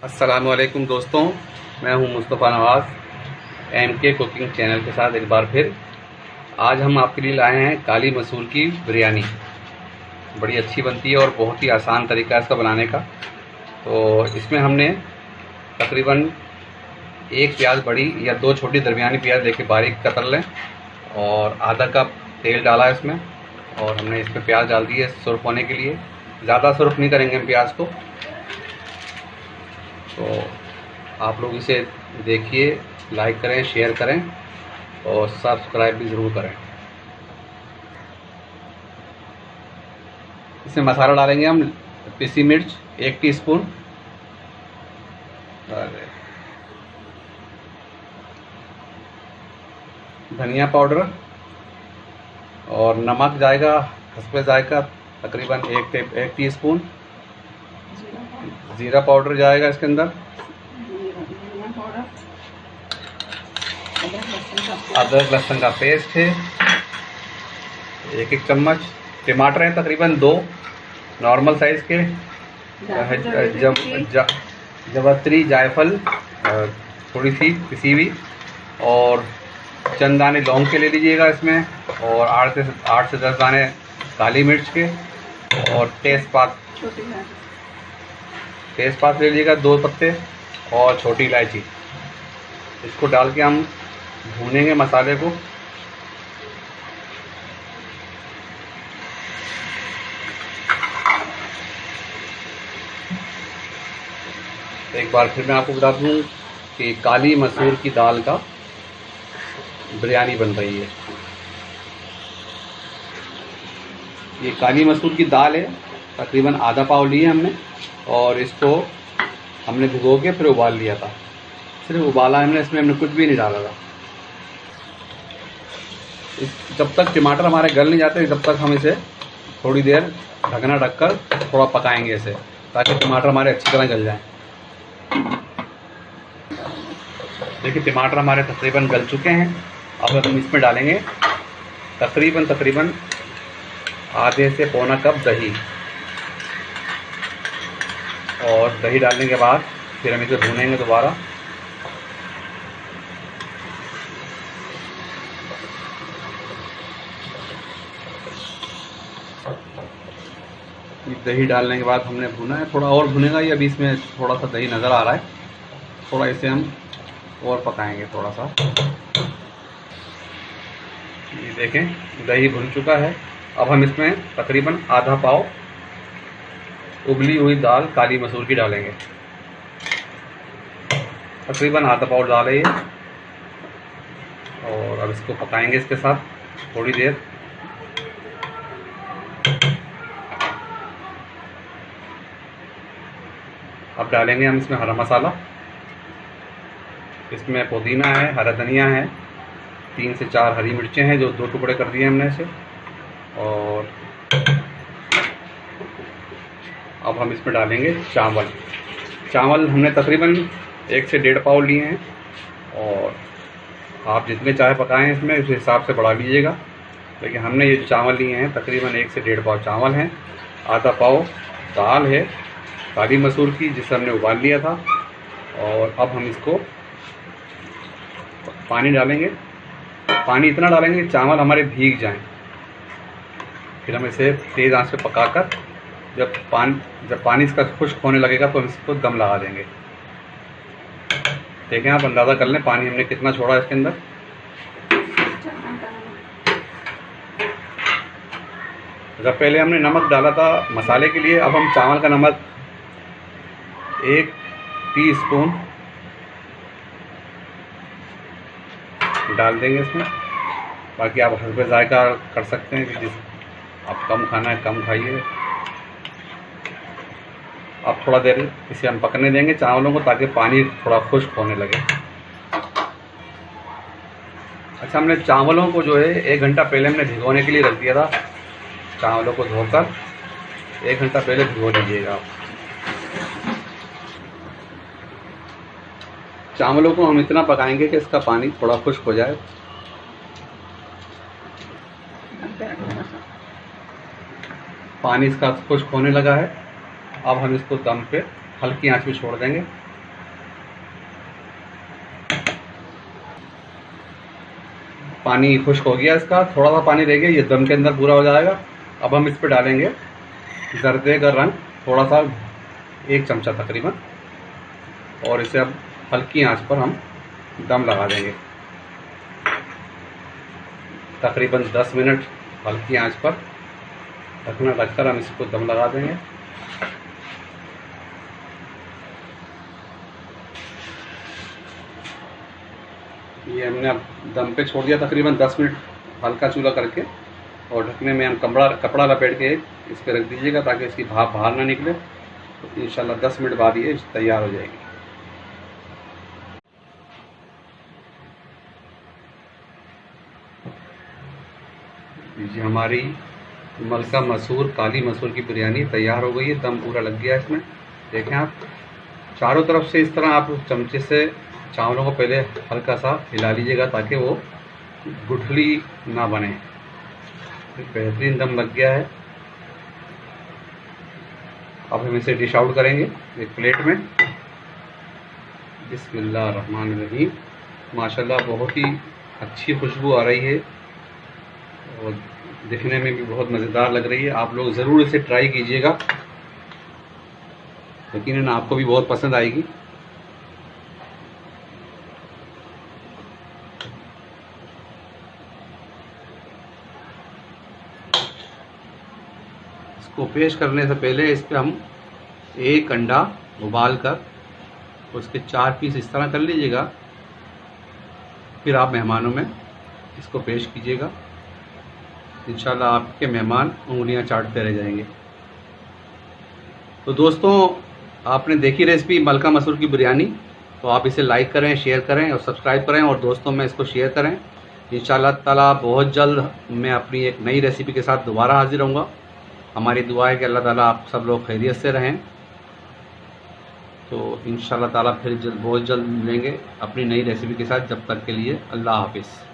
अस्सलामुअलैकुम दोस्तों, मैं हूं मुस्तफ़ा नवाज़ MK कुकिंग चैनल के साथ एक बार फिर। आज हम आपके लिए लाए हैं काली मसूर की बिरयानी। बड़ी अच्छी बनती है और बहुत ही आसान तरीका है इसका बनाने का। तो इसमें हमने तकरीबन एक प्याज बड़ी या दो छोटी दरमियानी प्याज लेके बारीक कतर लें और आधा कप तेल डाला है इसमें। और हमने इसमें प्याज डाल दी है सुर्ख होने के लिए। ज़्यादा सुर्ख नहीं करेंगे हम प्याज को। तो आप लोग इसे देखिए, लाइक करें, शेयर करें और सब्सक्राइब भी ज़रूर करें। इसमें मसाला डालेंगे हम पिसी मिर्च 1 टीस्पून, धनिया पाउडर और नमक जाएगा हस्बे जायका तकरीबन 1 टीस्पून। ज़ीरा पाउडर जाएगा इसके अंदर, अदरक लहसुन का पेस्ट है 1 चम्मच। टमाटर हैं तकरीबन 2 नॉर्मल साइज़ के। जवत्री जायफल थोड़ी सी पिसी हुई और चंद दाने लौंग के ले लीजिएगा इसमें, और 8 से 10 दाने काली मिर्च के, और तेज़पात ले लीजिएगा 2 पत्ते, और छोटी इलायची। इसको डाल के हम भूनेंगे मसाले को। एक बार फिर मैं आपको बता दूं कि काली मसूर की दाल का बिरयानी बन रही है। ये काली मसूर की दाल है, तकरीबन आधा पाव ली है हमने, और इसको हमने भिगो के फिर उबाल लिया था। सिर्फ उबाला हमने, इसमें हमने कुछ भी नहीं डाला था। जब तक टमाटर हमारे गल नहीं जाते तब तक हम इसे थोड़ी देर ढकना ढककर थोड़ा पकाएंगे इसे, ताकि टमाटर हमारे अच्छी तरह गल जाएं। देखिए टमाटर हमारे तकरीबन गल चुके हैं। अब हम इसमें डालेंगे तकरीबन आधे से पौना कप दही, और दही डालने के बाद फिर हम इसे भूनेंगे दोबारा। दही डालने के बाद हमने भुना है, थोड़ा और भुनेगा ये। अभी इसमें थोड़ा सा दही नज़र आ रहा है, थोड़ा इसे हम और पकाएंगे थोड़ा सा। ये देखें दही भुन चुका है। अब हम इसमें तकरीबन आधा पाव उबली हुई दाल काली मसूर की डालेंगे। तकरीबन आधा पाव डाल है ये, और अब इसको पकाएंगे इसके साथ थोड़ी देर। अब डालेंगे हम इसमें हरा मसाला। इसमें पुदीना है, हरा धनिया है, 3 से 4 हरी मिर्चें हैं जो 2 टुकड़े कर दिए हमने इसे। और अब हम इसमें डालेंगे चावल हमने तकरीबन 1 से 1.5 पाव लिए हैं, और आप जितने चाहे पकाएं इसमें उस हिसाब से बढ़ा लीजिएगा। लेकिन हमने ये चावल लिए हैं तकरीबन 1 से 1.5 पाव चावल हैं। आधा पाव दाल है काली मसूर की, जिसे हमने उबाल लिया था। और अब हम इसको पानी डालेंगे। पानी इतना डालेंगे कि चावल हमारे भीग जाएं। फिर हम इसे तेज़ आंच पे पकाकर जब पानी इसका खुश्क होने लगेगा तो हम इसको दम लगा देंगे। देखें आप अंदाज़ा कर लें पानी हमने कितना छोड़ा इसके अंदर। जब पहले हमने नमक डाला था मसाले के लिए, अब हम चावल का नमक 1 टीस्पून डाल देंगे इसमें। बाकी आप हल्का जायका कर सकते हैं कि जिस आप कम खाना है कम खाइए। अब थोड़ा देर इसे हम पकने देंगे चावलों को, ताकि पानी थोड़ा खुश्क होने लगे। अच्छा, हमने चावलों को जो है 1 घंटा पहले हमने भिगोने के लिए रख दिया था। चावलों को धोकर 1 घंटा पहले भिगो दीजिएगा आप। चावलों को हम इतना पकाएंगे कि इसका पानी थोड़ा खुश्क हो जाए। पानी इसका खुश्क होने लगा है। अब हम इसको दम पे हल्की आंच पे छोड़ देंगे पानी खुश्क हो गया इसका, थोड़ा सा पानी रह गया, ये दम के अंदर पूरा हो जाएगा। अब हम इस पर डालेंगे जर्दे का रंग थोड़ा सा, 1 चमचा तकरीबन, और इसे अब हल्की आंच पर हम दम लगा देंगे। तकरीबन 10 मिनट हल्की आंच पर ढकना ढककर हम इसको दम लगा देंगे। ये हमने अब दम पे छोड़ दिया तकरीबन 10 मिनट हल्का चूल्हा करके, और ढकने में हम कपड़ा लपेट के इस पर रख दीजिएगा ताकि इसकी भाप बाहर ना निकले। तो इंशाल्लाह 10 मिनट बाद ये तैयार हो जाएगी। जी हमारी मलका मसूर, काली मसूर की बिरयानी तैयार हो गई है। दम पूरा लग गया इसमें। देखें आप, चारों तरफ से इस तरह आप चमचे से चावलों को पहले हल्का सा हिला लीजिएगा ताकि वो गुठली ना बने। बेहतरीन दम लग गया है। अब हम इसे डिश आउट करेंगे एक प्लेट में। बिस्मिल्लाह रहमान रहीम। माशाल्लाह बहुत ही अच्छी खुशबू आ रही है और दिखने में भी बहुत मज़ेदार लग रही है। आप लोग ज़रूर इसे ट्राई कीजिएगा, यकीनन आपको भी बहुत पसंद आएगी। इसको पेश करने से पहले इस पर हम 1 अंडा उबाल कर उसके 4 पीस इस तरह कर लीजिएगा, फिर आप मेहमानों में इसको पेश कीजिएगा। इंशाल्लाह आपके मेहमान उंगलियां चाटते रह जाएंगे। तो दोस्तों, आपने देखी रेसिपी मलका मसूर की बिरयानी, तो आप इसे लाइक करें, शेयर करें और सब्सक्राइब करें और दोस्तों में इसको शेयर करें। इंशाल्लाह ताला बहुत जल्द मैं अपनी एक नई रेसिपी के साथ दोबारा हाजिर होऊंगा। हमारी दुआ है कि अल्लाह ताला आप सब लोग खैरियत से रहें। तो इंशाल्लाह ताला फिर बहुत जल्द मिलेंगे अपनी नई रेसिपी के साथ। जब तक के लिए अल्लाह हाफिज़।